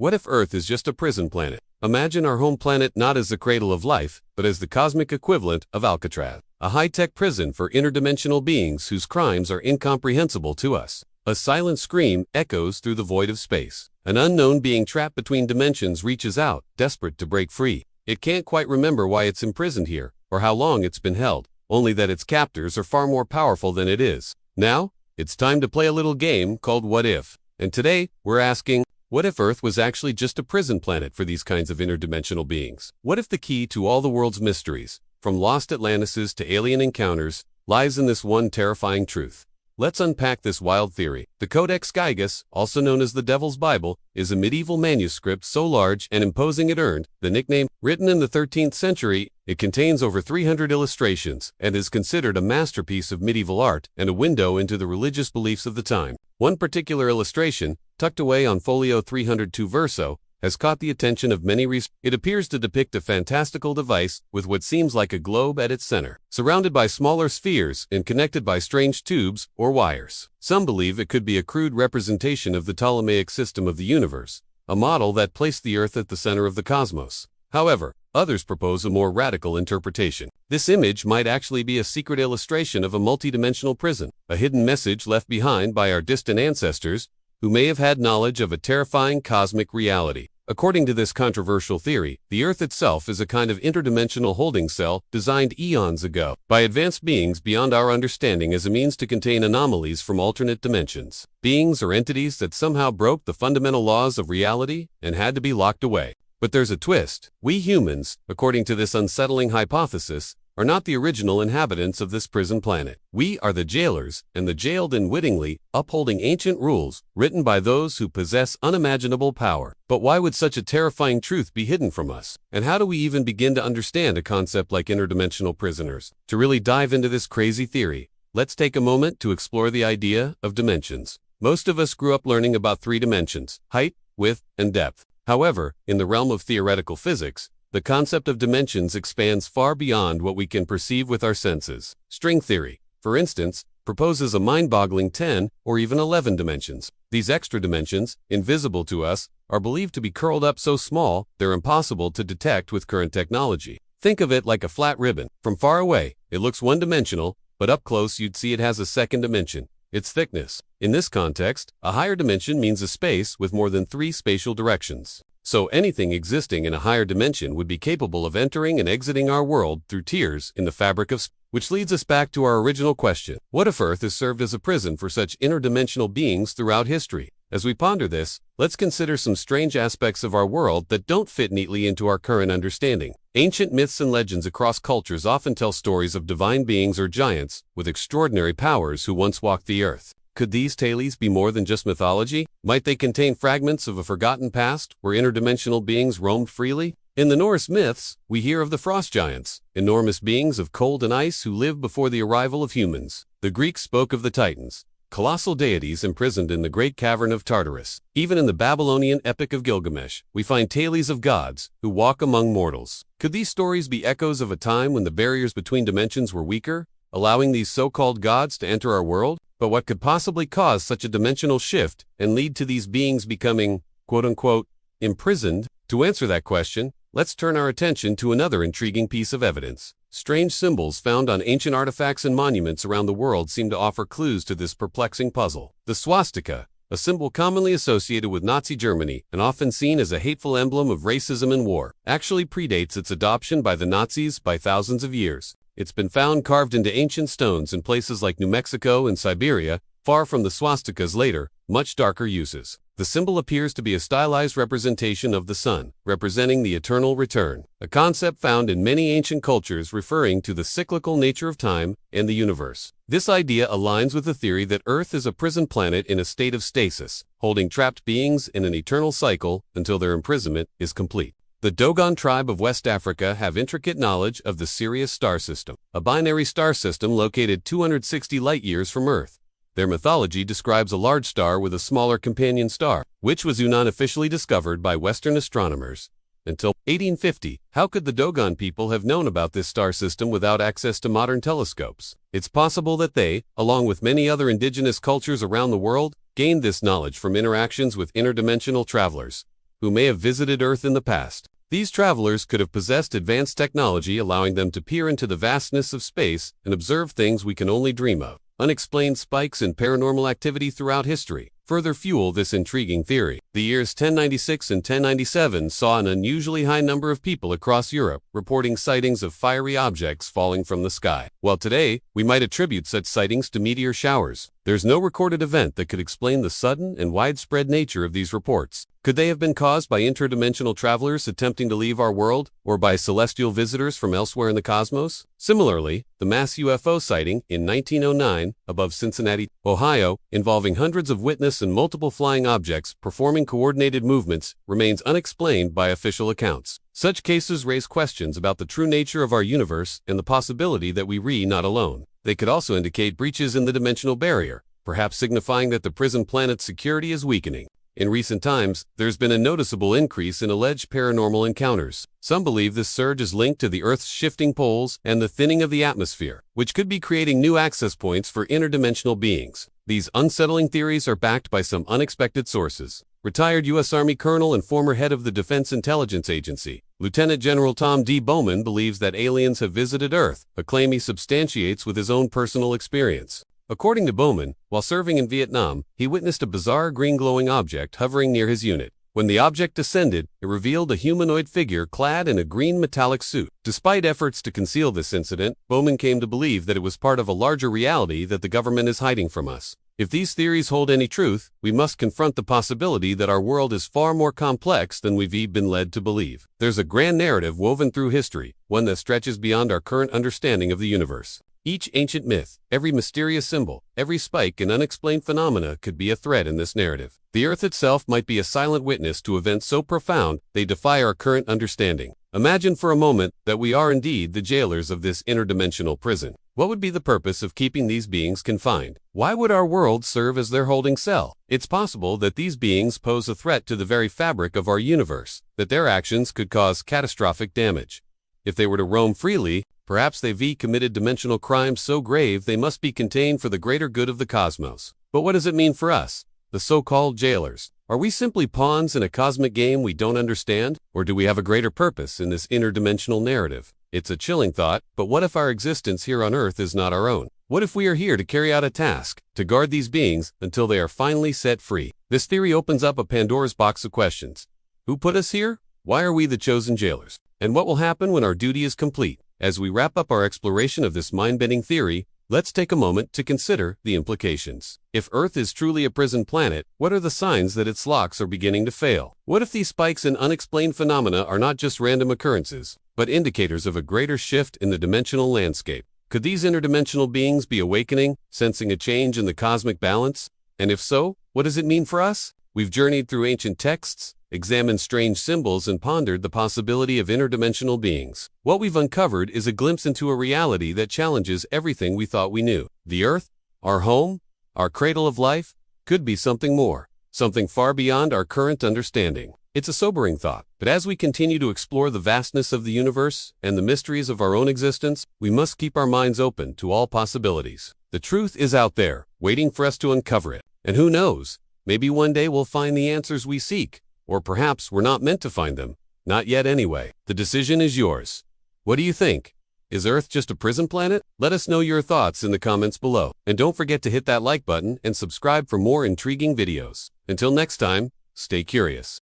What if Earth is just a prison planet? Imagine our home planet not as the cradle of life, but as the cosmic equivalent of Alcatraz, a high-tech prison for interdimensional beings whose crimes are incomprehensible to us. A silent scream echoes through the void of space. An unknown being trapped between dimensions reaches out, desperate to break free. It can't quite remember why it's imprisoned here, or how long it's been held, only that its captors are far more powerful than it is. Now, it's time to play a little game called What If? And today, we're asking, what if Earth was actually just a prison planet for these kinds of interdimensional beings? What if the key to all the world's mysteries, from lost Atlantises to alien encounters, lies in this one terrifying truth? Let's unpack this wild theory. The Codex Gigas, also known as the Devil's Bible, is a medieval manuscript so large and imposing it earned the nickname. Written in the 13th century, it contains over 300 illustrations and is considered a masterpiece of medieval art and a window into the religious beliefs of the time. One particular illustration, tucked away on folio 302 verso, has caught the attention of many researchers. It appears to depict a fantastical device with what seems like a globe at its center, surrounded by smaller spheres and connected by strange tubes or wires. Some believe it could be a crude representation of the Ptolemaic system of the universe, a model that placed the Earth at the center of the cosmos. However, others propose a more radical interpretation. This image might actually be a secret illustration of a multidimensional prison, a hidden message left behind by our distant ancestors who may have had knowledge of a terrifying cosmic reality. According to this controversial theory, the Earth itself is a kind of interdimensional holding cell designed eons ago by advanced beings beyond our understanding as a means to contain anomalies from alternate dimensions. Beings or entities that somehow broke the fundamental laws of reality and had to be locked away. But there's a twist. We humans, according to this unsettling hypothesis, are not the original inhabitants of this prison planet. We are the jailers, and the jailed unwittingly, upholding ancient rules written by those who possess unimaginable power. But why would such a terrifying truth be hidden from us? And how do we even begin to understand a concept like interdimensional prisoners? To really dive into this crazy theory, let's take a moment to explore the idea of dimensions. Most of us grew up learning about 3 dimensions: height, width, and depth. However, in the realm of theoretical physics, the concept of dimensions expands far beyond what we can perceive with our senses. String theory, for instance, proposes a mind-boggling 10 or even 11 dimensions. These extra dimensions, invisible to us, are believed to be curled up so small they're impossible to detect with current technology. Think of it like a flat ribbon. From far away, it looks one-dimensional, but up close you'd see it has a second dimension: its thickness. In this context, a higher dimension means a space with more than 3 spatial directions. So anything existing in a higher dimension would be capable of entering and exiting our world through tiers in the fabric of space. Which leads us back to our original question. What if Earth has served as a prison for such interdimensional beings throughout history? As we ponder this, let's consider some strange aspects of our world that don't fit neatly into our current understanding. Ancient myths and legends across cultures often tell stories of divine beings or giants with extraordinary powers who once walked the earth. Could these tales be more than just mythology? Might they contain fragments of a forgotten past where interdimensional beings roamed freely? In the Norse myths, we hear of the frost giants, enormous beings of cold and ice who lived before the arrival of humans. The Greeks spoke of the Titans, colossal deities imprisoned in the great cavern of Tartarus. Even in the Babylonian epic of Gilgamesh, we find tales of gods who walk among mortals. Could these stories be echoes of a time when the barriers between dimensions were weaker, allowing these so-called gods to enter our world? But what could possibly cause such a dimensional shift and lead to these beings becoming, quote-unquote, imprisoned? To answer that question, let's turn our attention to another intriguing piece of evidence. Strange symbols found on ancient artifacts and monuments around the world seem to offer clues to this perplexing puzzle. The swastika, a symbol commonly associated with Nazi Germany and often seen as a hateful emblem of racism and war, actually predates its adoption by the Nazis by thousands of years. It's been found carved into ancient stones in places like New Mexico and Siberia, far from the swastika's later, much darker uses. The symbol appears to be a stylized representation of the sun, representing the eternal return, a concept found in many ancient cultures referring to the cyclical nature of time and the universe. This idea aligns with the theory that Earth is a prison planet in a state of stasis, holding trapped beings in an eternal cycle until their imprisonment is complete. The Dogon tribe of West Africa have intricate knowledge of the Sirius star system, a binary star system located 260 light-years from Earth. Their mythology describes a large star with a smaller companion star, which was unofficially discovered by Western astronomers. Until 1850, how could the Dogon people have known about this star system without access to modern telescopes? It's possible that they, along with many other indigenous cultures around the world, gained this knowledge from interactions with interdimensional travelers. who may have visited Earth in the past. These travelers could have possessed advanced technology allowing them to peer into the vastness of space and observe things we can only dream of. Unexplained spikes in paranormal activity throughout history further fuel this intriguing theory. The years 1096 and 1097 saw an unusually high number of people across Europe reporting sightings of fiery objects falling from the sky. While today, we might attribute such sightings to meteor showers, there's no recorded event that could explain the sudden and widespread nature of these reports. Could they have been caused by interdimensional travelers attempting to leave our world, or by celestial visitors from elsewhere in the cosmos? Similarly, the mass UFO sighting in 1909 above Cincinnati, Ohio, involving hundreds of witnesses and multiple flying objects performing coordinated movements, remains unexplained by official accounts. Such cases raise questions about the true nature of our universe and the possibility that we are not alone. They could also indicate breaches in the dimensional barrier, perhaps signifying that the prison planet's security is weakening. In recent times, there's been a noticeable increase in alleged paranormal encounters. Some believe this surge is linked to the Earth's shifting poles and the thinning of the atmosphere, which could be creating new access points for interdimensional beings. These unsettling theories are backed by some unexpected sources. Retired U.S. Army Colonel and former head of the Defense Intelligence Agency, Lieutenant General Tom D. Bowman believes that aliens have visited Earth, a claim he substantiates with his own personal experience. According to Bowman, while serving in Vietnam, he witnessed a bizarre green glowing object hovering near his unit. When the object descended, it revealed a humanoid figure clad in a green metallic suit. Despite efforts to conceal this incident, Bowman came to believe that it was part of a larger reality that the government is hiding from us. If these theories hold any truth, we must confront the possibility that our world is far more complex than we've been led to believe. There's a grand narrative woven through history, one that stretches beyond our current understanding of the universe. Each ancient myth, every mysterious symbol, every spike in unexplained phenomena could be a thread in this narrative. The Earth itself might be a silent witness to events so profound they defy our current understanding. Imagine for a moment that we are indeed the jailers of this interdimensional prison. What would be the purpose of keeping these beings confined? Why would our world serve as their holding cell? It's possible that these beings pose a threat to the very fabric of our universe, that their actions could cause catastrophic damage. If they were to roam freely, perhaps they've committed dimensional crimes so grave they must be contained for the greater good of the cosmos. But what does it mean for us, the so-called jailers? Are we simply pawns in a cosmic game we don't understand? Or do we have a greater purpose in this interdimensional narrative? It's a chilling thought, but what if our existence here on Earth is not our own? What if we are here to carry out a task, to guard these beings until they are finally set free? This theory opens up a Pandora's box of questions. Who put us here? Why are we the chosen jailers? And what will happen when our duty is complete? As we wrap up our exploration of this mind-bending theory, let's take a moment to consider the implications. If Earth is truly a prison planet, what are the signs that its locks are beginning to fail? What if these spikes in unexplained phenomena are not just random occurrences, but indicators of a greater shift in the dimensional landscape? Could these interdimensional beings be awakening, sensing a change in the cosmic balance? And if so, what does it mean for us? We've journeyed through ancient texts, examined strange symbols, and pondered the possibility of interdimensional beings. What we've uncovered is a glimpse into a reality that challenges everything we thought we knew. The Earth, our home, our cradle of life, could be something more, something far beyond our current understanding. It's a sobering thought, but as we continue to explore the vastness of the universe and the mysteries of our own existence, we must keep our minds open to all possibilities. The truth is out there, waiting for us to uncover it. And who knows, maybe one day we'll find the answers we seek. Or perhaps we're not meant to find them. Not yet anyway. The decision is yours. What do you think? Is Earth just a prison planet? Let us know your thoughts in the comments below. And don't forget to hit that like button and subscribe for more intriguing videos. Until next time, stay curious.